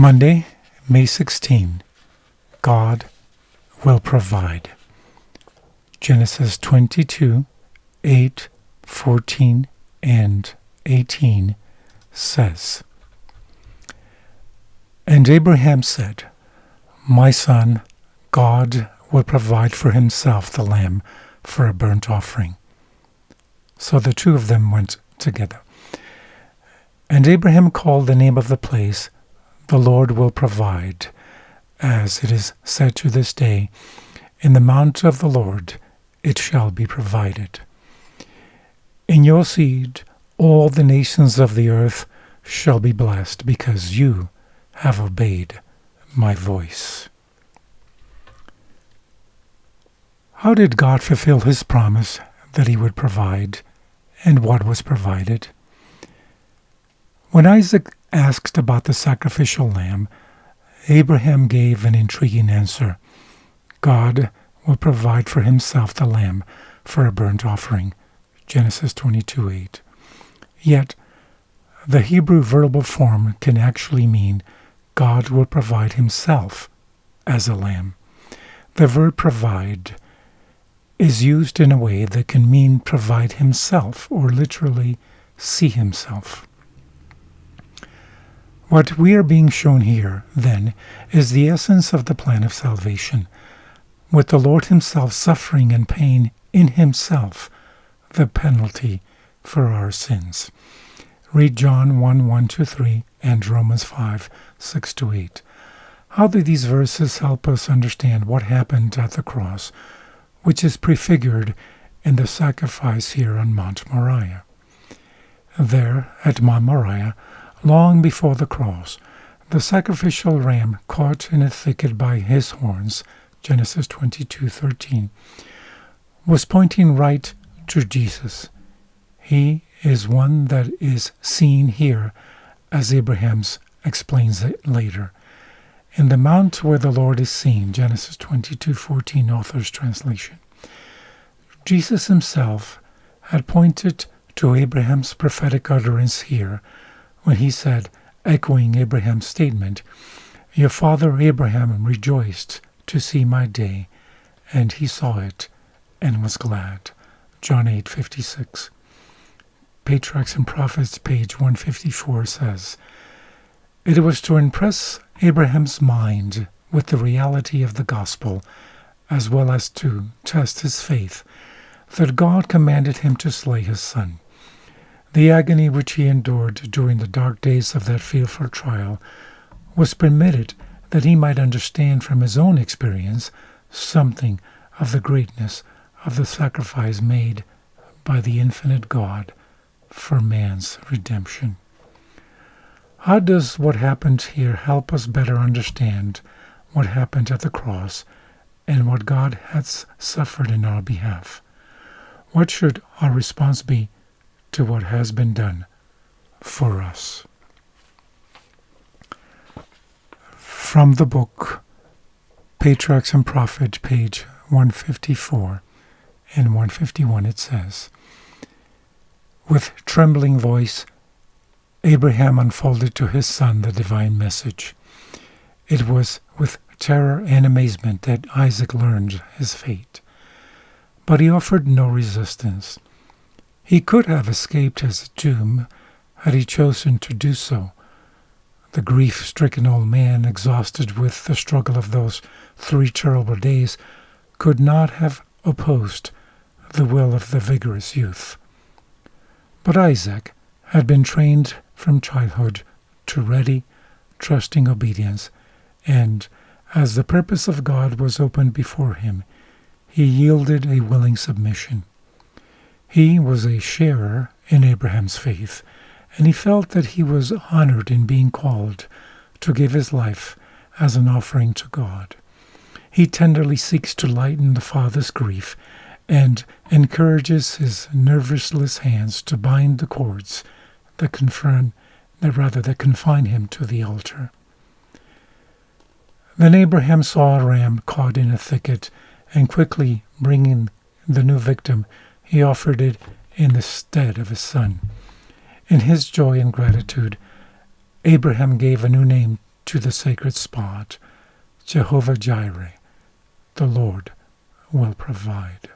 Monday, May 16. God will provide. Genesis 22, 8, 14, and 18 says, "And Abraham said, My son, God will provide for himself the lamb for a burnt offering." So the two of them went together. And Abraham called the name of the place, "The Lord will provide," as it is said to this day, "In the mount of the Lord it shall be provided." In your seed all the nations of the earth shall be blessed, because you have obeyed my voice. How did God fulfill his promise that he would provide, and what was provided? When Isaac asked about the sacrificial lamb, Abraham gave an intriguing answer. God will provide for himself the lamb for a burnt offering. Genesis 22:8. Yet, the Hebrew verbal form can actually mean God will provide himself as a lamb. The verb provide is used in a way that can mean provide himself, or literally see himself. What we are being shown here, then, is the essence of the plan of salvation, with the Lord himself suffering and paying in himself the penalty for our sins. Read John 1:1-3 and Romans 5:6-8. How do these verses help us understand what happened at the cross, which is prefigured in the sacrifice here on Mount Moriah? There, at Mount Moriah, long before the cross, the sacrificial ram caught in a thicket by his horns, Genesis 22:13, was pointing right to Jesus. He is one that is seen here, as Abraham explains it later. In the mount where the Lord is seen, Genesis 22:14, author's translation. Jesus himself had pointed to Abraham's prophetic utterance here, when he said, echoing Abraham's statement, "Your father Abraham rejoiced to see my day, and he saw it and was glad." John 8:56. Patriarchs and Prophets, page 154, says, "It was to impress Abraham's mind with the reality of the gospel, as well as to test his faith, that God commanded him to slay his son. The agony which he endured during the dark days of that fearful trial was permitted that he might understand from his own experience something of the greatness of the sacrifice made by the infinite God for man's redemption." How does what happened here help us better understand what happened at the cross and what God has suffered in our behalf? What should our response be to what has been done for us? From the book Patriarchs and Prophets, page 154 and 151, it says, "With trembling voice, Abraham unfolded to his son the divine message. It was with terror and amazement that Isaac learned his fate. But he offered no resistance. He could have escaped his doom had he chosen to do so. The grief-stricken old man, exhausted with the struggle of those 3 terrible days, could not have opposed the will of the vigorous youth. But Isaac had been trained from childhood to ready, trusting obedience, and as the purpose of God was opened before him, he yielded a willing submission. He was a sharer in Abraham's faith, and he felt that he was honored in being called to give his life as an offering to God. He tenderly seeks to lighten the father's grief and encourages his nerveless hands to bind the cords that confine him to the altar. Then Abraham saw a ram caught in a thicket, and quickly bringing the new victim, he offered it in the stead of his son. In his joy and gratitude, Abraham gave a new name to the sacred spot, Jehovah Jireh, the Lord will provide.